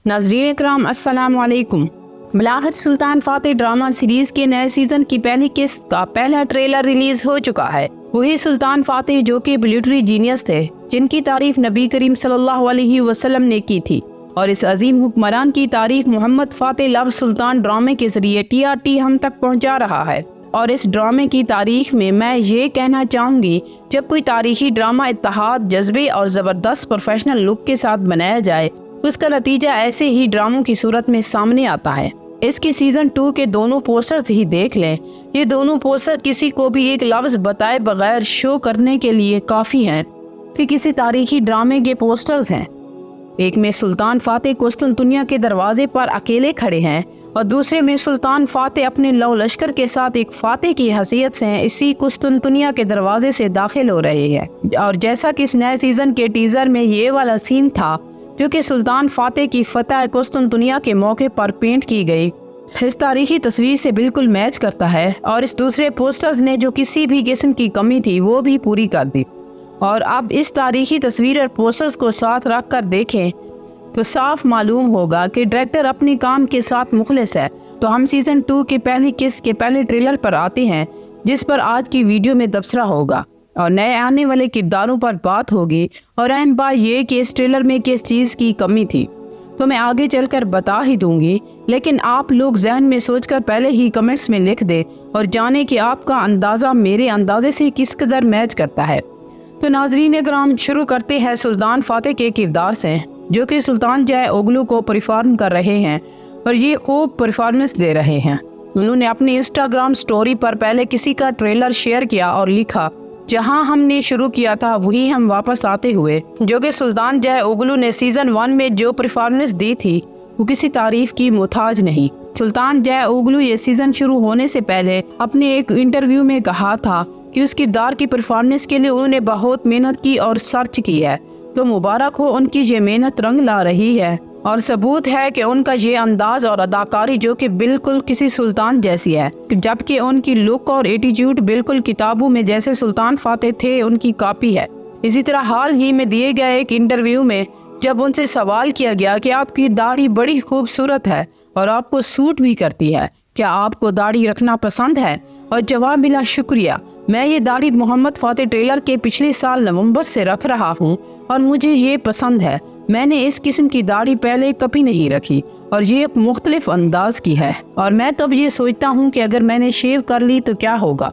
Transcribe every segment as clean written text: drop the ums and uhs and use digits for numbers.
नाज़रीन इकराम अस्सलाम वालेकुम। बलागत सुल्तान फातेह ड्रामा सीरीज के नए सीजन की पहली किस्त का पहला ट्रेलर रिलीज हो चुका है। वही सुल्तान फातेह जो कि मिलिट्री जीनियस थे, जिनकी तारीफ नबी करीम सल्लल्लाहु अलैहि वसल्लम ने की थी, और इस अजीम हुक्मरान की तारीख मोहम्मद फातेह लव सुल्तान ड्रामे के जरिए TRT हम तक पहुंचा रहा है। और इस ड्रामे की तारीख में मैं ये कहना चाहूँगी, जब कोई तारीखी ड्रामा इत्तेहाद, जज्बे और ज़बरदस्त प्रोफेशनल लुक के साथ बनाया जाए, उसका नतीजा ऐसे ही ड्रामों की सूरत में सामने आता है। इसके सीजन 2 के दोनों पोस्टर्स ही देख लें। ये दोनों पोस्टर किसी को भी एक लफ्ज़ बताए बगैर शो करने के लिए काफ़ी हैं कि किसी तारीखी ड्रामे के पोस्टर्स हैं। एक में सुल्तान फातेह कुस्तुनतुनिया के दरवाजे पर अकेले खड़े हैं, और दूसरे में सुल्तान फातेह अपने लौ लश्कर के साथ एक फातेह की हैसियत से इसी कुस्तुनतुनिया के दरवाजे से दाखिल हो रहे हैं। और जैसा कि इस नए सीजन के टीजर में ये वाला सीन था, जो कि सुल्तान फातेह की फतह कुस्तुनतुनिया के मौके पर पेंट की गई, इस तारीखी तस्वीर से बिल्कुल मैच करता है। और इस दूसरे पोस्टर्स ने जो किसी भी किस्म की कमी थी वो भी पूरी कर दी। और अब इस तारीखी तस्वीर और पोस्टर्स को साथ रख कर देखें तो साफ मालूम होगा कि डायरेक्टर अपने काम के साथ मुखलिस है। तो हम सीजन 2 के पहली किस्त के पहले ट्रेलर पर आते हैं, जिस पर आज की वीडियो में तबसरा होगा और नए आने वाले किरदारों पर बात होगी। और अहम बात ये कि इस ट्रेलर में किस चीज़ की कमी थी तो मैं आगे चलकर बता ही दूंगी, लेकिन आप लोग जहन में सोचकर पहले ही कमेंट्स में लिख दे और जाने कि आपका अंदाज़ा मेरे अंदाजे से किस कदर मैच करता है। तो नाजरीन इकराम, शुरू करते हैं सुल्तान फातेह के किरदार से, जो कि सुल्तान जय ओगलू को परफॉर्म कर रहे हैं और ये खूब परफॉर्मेंस दे रहे हैं। उन्होंने अपनी इंस्टाग्राम स्टोरी पर पहले किसी का ट्रेलर शेयर किया और लिखा, जहां हमने शुरू किया था वहीं हम वापस आते हुए। जो कि सुल्तान जय ओगलू ने सीजन 1 में जो परफॉर्मेंस दी थी वो किसी तारीफ की मुहताज नहीं। सुल्तान जय ओगलू ये सीजन शुरू होने से पहले अपने एक इंटरव्यू में कहा था कि उस किरदार की परफॉर्मेंस के लिए उन्होंने बहुत मेहनत की और सर्च की है। तो मुबारक हो, उनकी ये मेहनत रंग ला रही है और सबूत है कि उनका ये अंदाज और अदाकारी जो कि बिल्कुल किसी सुल्तान जैसी है, जबकि उनकी लुक और एटीट्यूड बिल्कुल किताबों में जैसे सुल्तान फातेह थे उनकी कॉपी है। इसी तरह हाल ही में दिए गए एक इंटरव्यू में जब उनसे सवाल किया गया कि आपकी दाढ़ी बड़ी खूबसूरत है और आपको सूट भी करती है, क्या आपको दाढ़ी रखना पसंद है? और जवाब मिला, शुक्रिया, मैं ये दाढ़ी मोहम्मद फातेह ट्रेलर के पिछले साल नवंबर से रख रहा हूँ और मुझे ये पसंद है। मैंने इस किस्म की दाढ़ी पहले कभी नहीं रखी और ये एक मुख्तलिफ अंदाज की है, और मैं तब ये सोचता हूँ कि अगर मैंने शेव कर ली तो क्या होगा।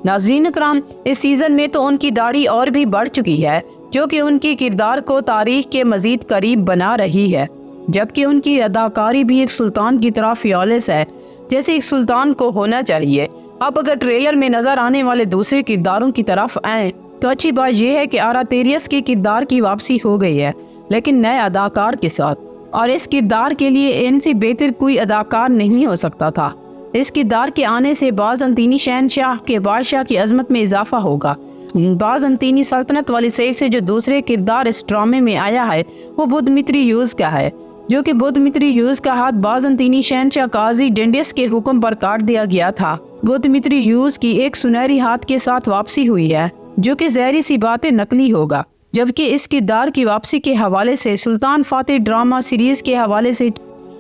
नाज़रीन इकराम, इस सीजन में तो उनकी दाढ़ी और भी बढ़ चुकी है, जो कि उनकी किरदार को तारीख के मजीद करीब बना रही है, जबकि उनकी अदाकारी भी एक सुल्तान की तरह फ्लॉलेस है, जैसे एक सुल्तान को होना चाहिए। अब अगर ट्रेलर में नजर आने वाले दूसरे किरदारों की तरफ आए तो अच्छी बात यह है कि आरातेरियस के किरदार की वापसी हो गई है, लेकिन नए अदाकार के साथ, और इस किरदार के लिए इनसे बेहतर कोई अदाकार नहीं हो सकता था। इस किरदार के आने से बाज़ंतीनी शहनशाह के बादशाह की अजमत में इजाफा होगा। बाज़ंतीनी सल्तनत वाली साइड से जो दूसरे किरदार इस ड्रामे में आया है वो बुद्धमित्री यूज का है, जो कि बुद्धमित्री यूज का हाथ बाज़ंतीनी शहनशाह काजी डेंडियस के हुक्म पर काट दिया गया था। बुद्धमित्री यूज की एक सुनहरी हाथ के साथ वापसी हुई है, जो कि ज़हरी सी बातें नकली होगा। जबकि इस किरदार की वापसी के हवाले से, सुल्तान फातेह ड्रामा सीरीज के हवाले से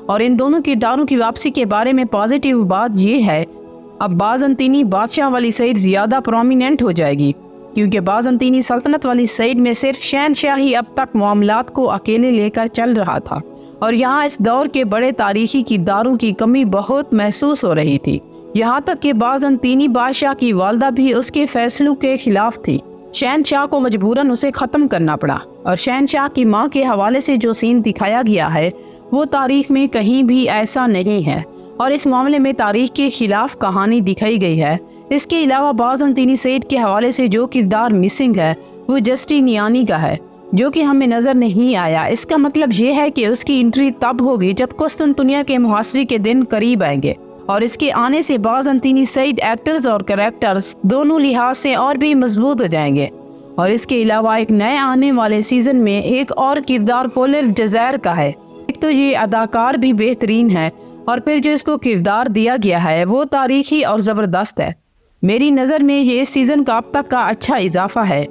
और इन दोनों किरदारों की वापसी के बारे में पॉजिटिव बात ये है, अब बाज़ंतीनी बादशाह वाली साइड ज़्यादा प्रोमिनेंट हो जाएगी, क्योंकि बाज़ंतीनी सल्तनत वाली साइड में सिर्फ शहनशाह ही अब तक मामलात को अकेले लेकर चल रहा था, और यहाँ इस दौर के बड़े तारीखी किरदारों की कमी बहुत महसूस हो रही थी। यहाँ तक कि बाज़ंतीनी बादशाह की वालदा भी उसके फैसलों के खिलाफ थी। शहनशाह को मजबूरन उसे ख़त्म करना पड़ा, और शहनशाह की माँ के हवाले से जो सीन दिखाया गया है वो तारीख में कहीं भी ऐसा नहीं है, और इस मामले में तारीख के खिलाफ कहानी दिखाई गई है। इसके अलावा बाज़ंतीनी सैयद के हवाले से जो किरदार मिसिंग है वो जस्टिनियानी का है, जो कि हमें नज़र नहीं आया। इसका मतलब ये है कि उसकी एंट्री तब होगी जब कुस्तुनतुनिया के मुहासरे के दिन करीब आएंगे, और इसके आने से बाज़ंतीनी सैयद एक्टर्स और कैरेक्टर्स दोनों लिहाज से और भी मजबूत हो जाएंगे। और इसके अलावा एक नए आने वाले सीजन में एक और किरदार कोलर जज़ैर का है। एक तो ये अदाकार भी बेहतरीन है, और फिर जो इसको किरदार दिया गया है वो तारीखी और ज़बरदस्त है। मेरी नज़र में ये इस सीज़न का अब तक का अच्छा इजाफा है।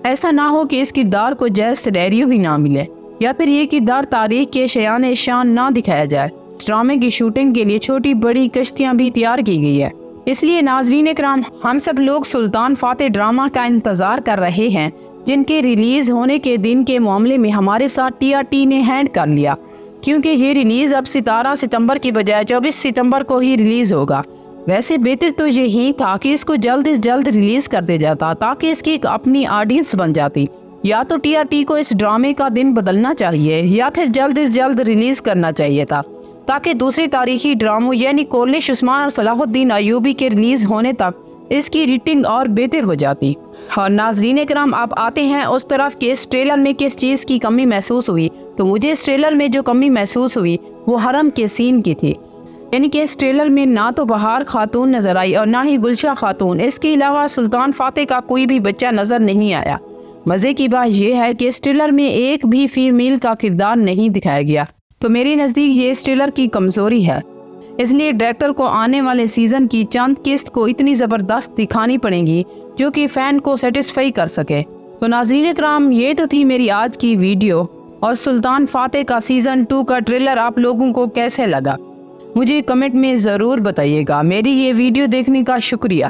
ऐसा ना हो कि इस किरदार को जैस सिनेरियो ही ना मिले। یا پھر یہ کہ در تاریخ کے شایان شان نہ دکھایا جائے۔ اس ڈرامے کی شوٹنگ کے لیے چھوٹی بڑی کشتیاں بھی تیار کی گئی ہے۔ اس لیے ناظرین کرام، ہم سب لوگ سلطان فاتح ڈرامہ کا انتظار کر رہے ہیں، جن کے ریلیز ہونے کے دن کے معاملے میں ہمارے ساتھ TRT نے ہینڈ کر لیا، کیونکہ یہ ریلیز اب 17 ستمبر کی بجائے 24 ستمبر کو ہی ریلیز ہوگا۔ ویسے بہتر تو یہی تھا کہ اس کو جلد از جلد ریلیز کر دیا جاتا تاکہ اس کی ایک اپنی آڈینس بن جاتی۔ یا تو TRT کو اس ڈرامے کا دن بدلنا چاہیے یا پھر جلد از جلد ریلیز کرنا چاہیے تھا، تاکہ دوسرے تاریخی ڈراموں یعنی کولش عثمان اور صلاح الدین ایوبی کے ریلیز ہونے تک اس کی ریٹنگ اور بہتر ہو جاتی۔ اور ناظرین کرام، آپ آتے ہیں اس طرف کہ اس ٹریلر میں کس چیز کی کمی محسوس ہوئی، تو مجھے اس ٹریلر میں جو کمی محسوس ہوئی وہ حرم کے سین کی تھی۔ یعنی کہ اس ٹریلر میں نہ تو بہار خاتون نظر آئی اور نہ ہی گلشہ خاتون، اس کے علاوہ سلطان فاتح کا کوئی بھی بچہ نظر نہیں آیا۔ مزے کی بات یہ ہے کہ اس ٹریلر میں ایک بھی فیمیل کا کردار نہیں دکھایا گیا، تو میرے نزدیک یہ اس ٹریلر کی کمزوری ہے۔ اس لیے ڈائریکٹر کو آنے والے سیزن کی چند قسط کو اتنی زبردست دکھانی پڑے گی جو کہ فین کو سیٹسفائی کر سکے۔ تو ناظرین کرام، یہ تو تھی میری آج کی ویڈیو، اور سلطان فاتح کا سیزن 2 کا ٹریلر آپ لوگوں کو کیسے لگا مجھے کمنٹ میں ضرور بتائیے گا۔ میری یہ ویڈیو دیکھنے کا شکریہ۔